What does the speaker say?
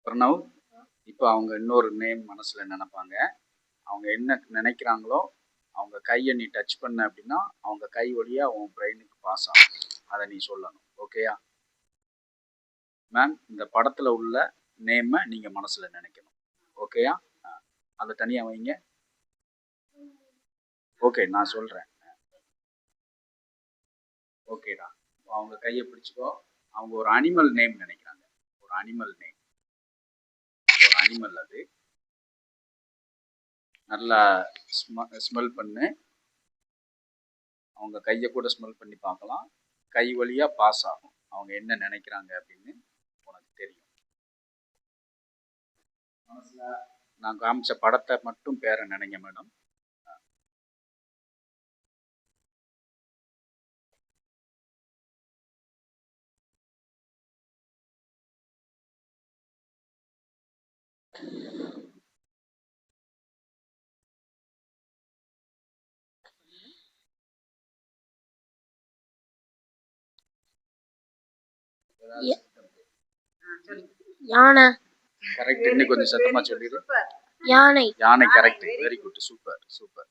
பிரணவ், இப்போ அவங்க இன்னொரு நேம் மனசுல நினைப்பாங்க. அவங்க என்ன நினைக்கிறாங்களோ அவங்க கையை நீ டச் பண்ண அப்படின்னா அவங்க கை வழியா உன் பிரெயினுக்கு பாஸ் ஆகும். அதை நீ சொல்லணும். ஓகேயா மேம்? இந்த படத்துல உள்ள நேமை நீங்க மனசுல நினைக்கணும். ஓகேயா? அதை தனியா வைங்க. ஓகே, நான் சொல்றேன். ஓகேடா, அவங்க கையை பிடிச்சிக்கோ. அவங்க ஒரு அனிமல் நேம் நினைக்கிறாங்க. ஒரு அனிமல் நேம், ஒரு அனிமல். அது நல்லா ஸ்மெல் பண்ணு. அவங்க கையை கூட ஸ்மெல் பண்ணி பார்க்கலாம். கை வழியா பாஸ் ஆகும். அவங்க என்ன நினைக்கிறாங்க அப்படின்னு உனக்கு தெரியும். மனசுல நான் காமிச்ச படத்தை மட்டும் பேரை நினைங்க மேடம். யானை. கரெக்ட். இன்னும் கொஞ்சம் சத்தமா சொல்லிடு. யானை. யானை correct. Very good. Super super.